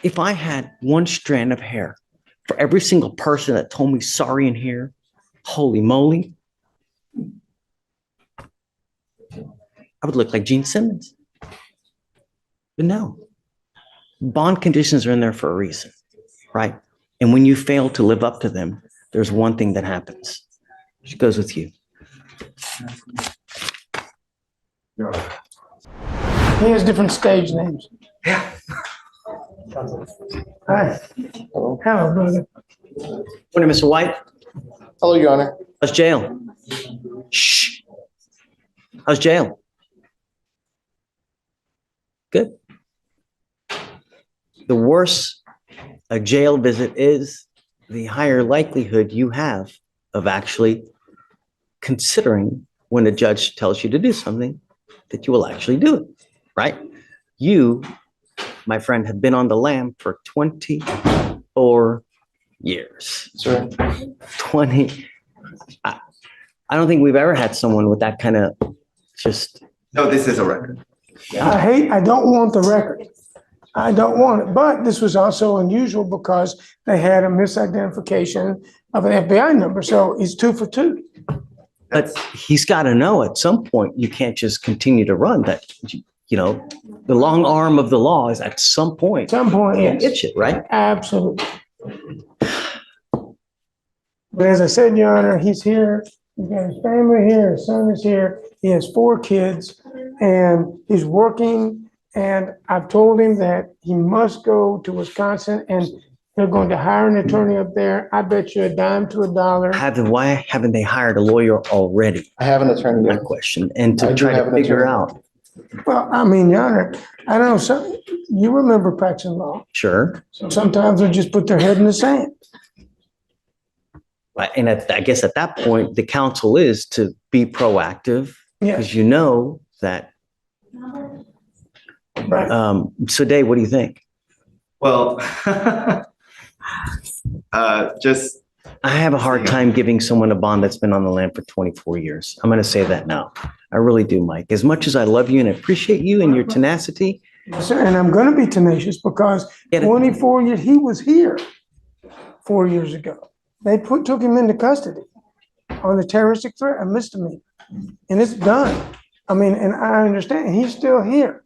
If I had one strand of hair for every single person that told me sorry in here, holy moly, I would look like Gene Simmons. But no, bond conditions are in there for a reason, right? And when you fail to live up to them, there's one thing that happens. It goes with you. He has different stage names. Yeah. Hi. Hello. Hello, brother. Morning, Mr. White. Hello, Your Honor. How's jail? Shh. How's jail? Good. The worse a jail visit is, the higher likelihood you have of actually considering when a judge tells you to do something that you will actually do it, right? You, my friend, have been on the lam for 24 years. Sir. 20. I don't think we've ever had someone with that kind of just. No, this is a record. I don't want the record. I don't want it. But this was also unusual because they had a misidentification of an FBI number. So it's 2 for 2. But he's got to know at some point you can't just continue to run that. The long arm of the law is at some point. At some point, yes. It's it, right? Absolutely. But as I said, Your Honor, he's here. He's got his family here. His son is here. He has 4 kids and he's working. And I've told him that he must go to Wisconsin and they're going to hire an attorney up there. I bet you a dime to a dollar. Why haven't they hired a lawyer already? I have an attorney. That question. And I to do try have to an figure attorney. out. Well, I mean, Your Honor, I don't know, you remember practicing law. Sure. Sometimes they just put their head in the sand. And I guess at that point, the counsel is to be proactive because you know that. Right. So Dave, what do you think? Well, just I have a hard time giving someone a bond that's been on the land for 24 years. I'm going to say that now. I really do, Mike. As much as I love you and appreciate you and your tenacity. Sir, and I'm going to be tenacious because 24 years, he was here 4 years ago. They took him into custody on a terroristic threat, a misdemeanor, and it's done. I mean, and I understand he's still here.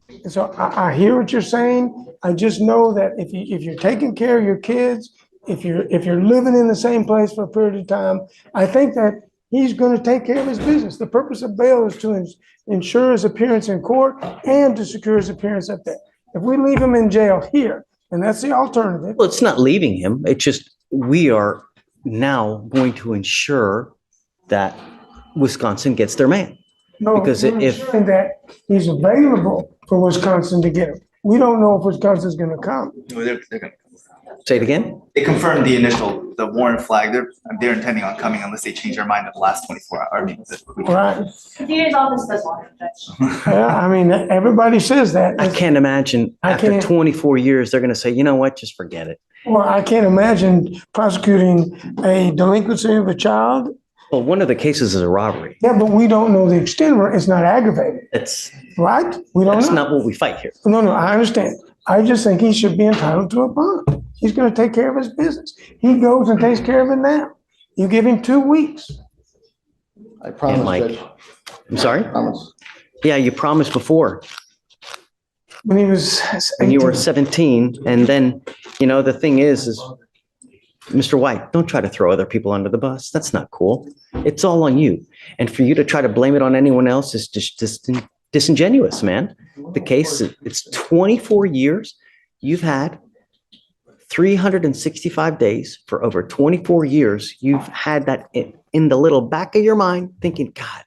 And so I hear what you're saying. I just know that if you're taking care of your kids, if you're living in the same place for a period of time, I think that he's going to take care of his business. The purpose of bail is to ensure his appearance in court and to secure his appearance up there. If we leave him in jail here, and that's the alternative. Well, it's not leaving him. It's just we are now going to ensure that Wisconsin gets their man. No, because we're ensuring that he's available for Wisconsin to get him. We don't know if Wisconsin's going to come. they're gonna, Say it again. they confirmed the warrant flag. They're intending on coming unless they change their mind in the last 24 hours. I mean, Right. The DA's office does want it, Judge. Yeah, I mean, everybody says that. I can't imagine I after can't- 24 years, they're going to say, you know what, just forget it. Well, I can't imagine prosecuting a delinquency of a child. Well, one of the cases is a robbery. Yeah, but we don't know the extent where it's not aggravated, That's right? We don't know. not what we fight here. No, I understand. I just think he should be entitled to a bond. He's going to take care of his business. He goes and takes care of it now. You give him 2 weeks. I promise, Mike. Judge. I'm sorry? I promise. Yeah, you promised before When he was when you were 18. 17. And then, the thing is Mr. White, don't try to throw other people under the bus. That's not cool. It's all on you. And for you to try to blame it on anyone else is just disingenuous, man. The case, it's 24 years. You've had 365 days for over 24 years. You've had that in the little back of your mind thinking, God,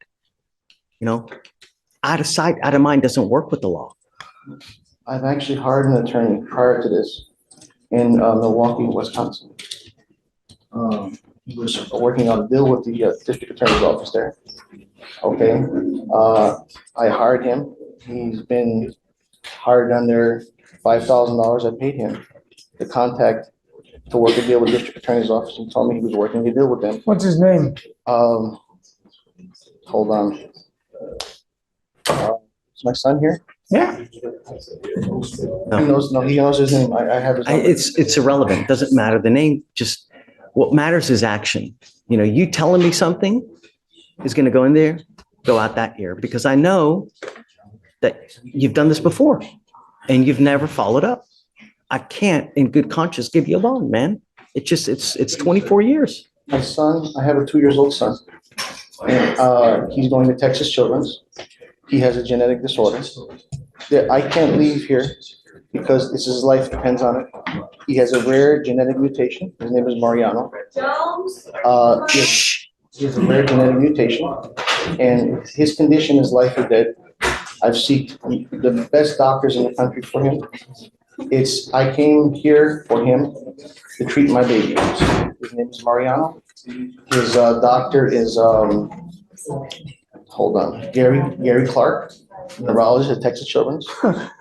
out of sight, out of mind doesn't work with the law. I've actually hired an attorney prior to this in Milwaukee, Wisconsin. He was working on a deal with the district attorney's office there. Okay. I hired him. He's been hired under $5,000. I paid him the contact to work a deal with district attorney's office and told me he was working a deal with them. What's his name? Hold on. Is my son here? Yeah, He knows his name. I have his number. It's irrelevant. It doesn't matter the name. Just what matters is action. You know, you telling me something is going to go in there, go out that ear, because I know that you've done this before and you've never followed up. I can't in good conscience give you a bond, man. It's 24 years. My son, I have a 2 years old son. And he's going to Texas Children's. He has a genetic disorder. I can't leave here because his life depends on it. He has a rare genetic mutation. His name is Mariano. Jones? He has a rare genetic mutation, and his condition is life or death. I've sought the best doctors in the country for him. I came here for him to treat my baby. His name is Mariano. His doctor is, Gary Clark, neurologist at Texas Children's.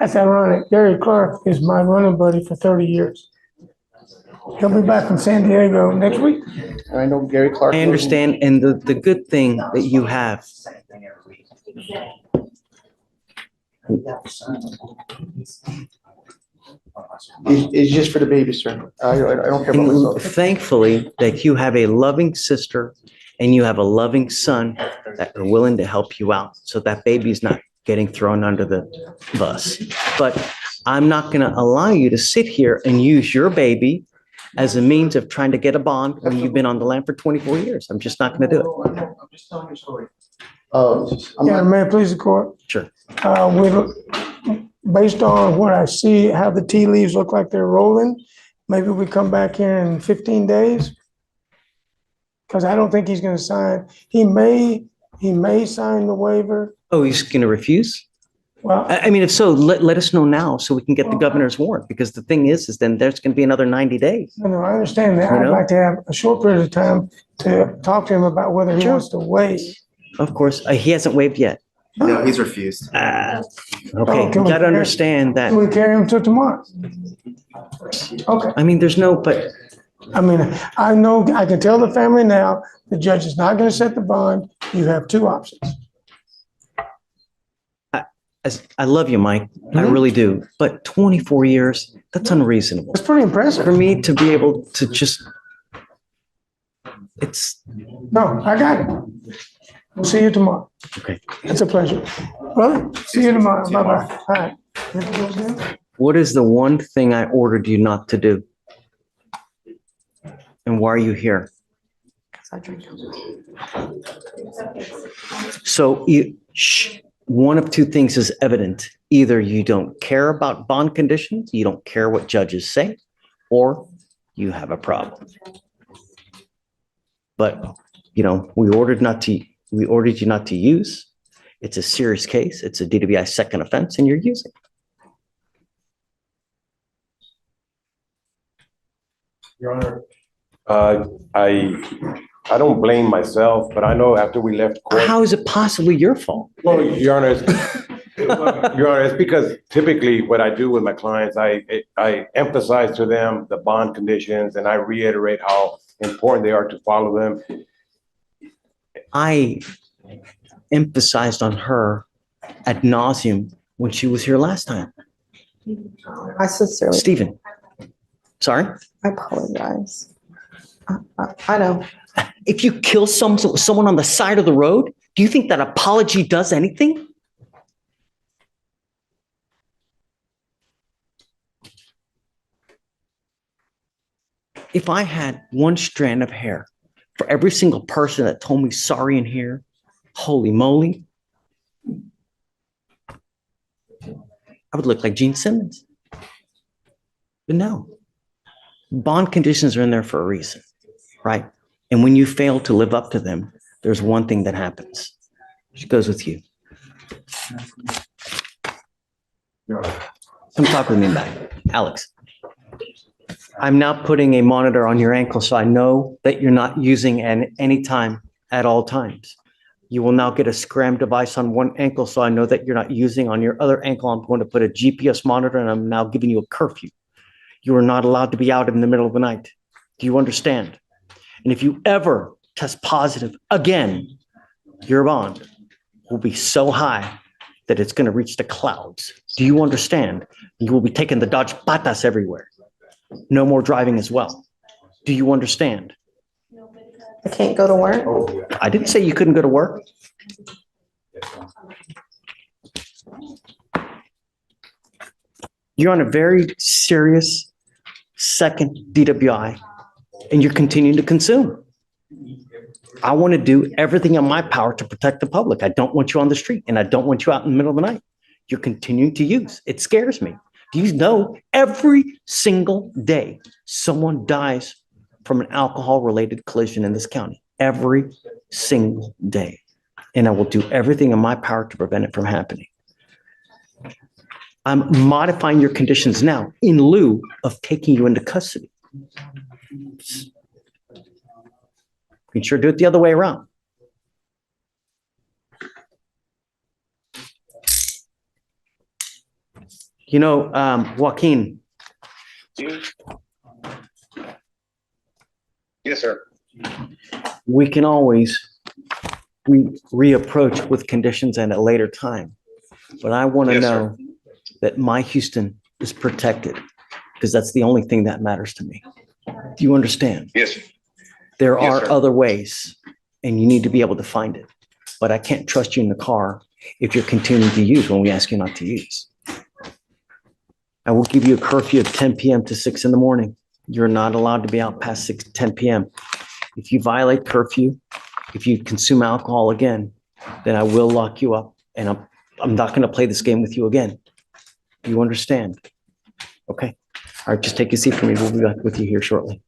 that's ironic. Gary Clark is my running buddy for 30 years. He'll be back from San Diego next week. And I know Gary Clark. I understand. And the good thing that you have, It's just for the baby, sir. I don't care about and myself. thankfully, that you have a loving sister and you have a loving son that are willing to help you out. So that baby's not getting thrown under the bus. But I'm not going to allow you to sit here and use your baby as a means of trying to get a bond when you've been on the land for 24 years. I'm just not going to do it. I'm just telling your story. Yeah, may it please the court? Sure. Based on what I see, how the tea leaves look like they're rolling, maybe we come back here in 15 days. Because I don't think he's going to sign. He may sign the waiver. Oh, he's going to refuse? Well, I mean, if so, let us know now so we can get the governor's warrant, because the thing is then there's going to be another 90 days. no, I understand that. You I'd know? like to have a short period of time to talk to him about whether he Sure. wants to waive. Of course, he hasn't waived yet. No, he's refused. Okay, Oh, you can we- got to understand that. Can we carry him till tomorrow? Okay. I mean, there's no, but I mean, I know, I can tell the family now, the judge is not going to set the bond. You have two options. I love you, Mike. I Mhm. really do. But 24 years, that's unreasonable. It's pretty impressive. For me to be able to just, it's, No, I got it. We'll see you tomorrow. okay. It's a pleasure. Brother, see you tomorrow. Bye-bye. All right. You have to go again? What is the one thing I ordered you not to do? And why are you here? So one of two things is evident. Either you don't care about bond conditions, you don't care what judges say, or you have a problem. But, we ordered you not to use. It's a serious case. It's a DWI second offense and you're using. Your Honor, I don't blame myself, but I know after we left court. How is it possibly your fault? Well, Your Honor, it's because typically what I do with my clients, I emphasize to them the bond conditions and I reiterate how important they are to follow them. I emphasized on her ad nauseum when she was here last time. I sincerely, Stephen, sorry? I apologize. I know. If you kill someone on the side of the road, do you think that apology does anything? If I had one strand of hair for every single person that told me sorry in here, holy moly, I would look like Gene Simmons. But no, bond conditions are in there for a reason, right? And when you fail to live up to them, there's one thing that happens. She goes with you. Come talk with me back. Alex. I'm now putting a monitor on your ankle so I know that you're not using at any time at all times. You will now get a scram device on one ankle so I know that you're not using on your other ankle. I'm going to put a GPS monitor and I'm now giving you a curfew. You are not allowed to be out in the middle of the night. Do you understand? And if you ever test positive again, your bond will be so high, that it's going to reach the clouds. Do you understand? You will be taking the Dodge Patas everywhere. No more driving as well. Do you understand? I can't go to work. I didn't say you couldn't go to work. You're on a very serious second DWI and you're continuing to consume. I want to do everything in my power to protect the public. I don't want you on the street and I don't want you out in the middle of the night. You're continuing to use. It scares me. Do you know every single day someone dies from an alcohol-related collision in this county? Every single day. And I will do everything in my power to prevent it from happening. I'm modifying your conditions now in lieu of taking you into custody. You can sure do it the other way around. You know, Joaquin, Yes, sir. we can always reapproach with conditions at a later time. But I want to Yes, know that my Houston is protected because that's the only thing that matters to me. Do you understand? Yes, There Yes, are sir. other ways and you need to be able to find it. But I can't trust you in the car if you're continuing to use when we ask you not to use. I will give you a curfew of 10 p.m. to 6 in the morning. You're not allowed to be out past 10 p.m. If you violate curfew, if you consume alcohol again, then I will lock you up and I'm not going to play this game with you again. You understand? Okay. All right, just take a seat for me. We'll be back with you here shortly.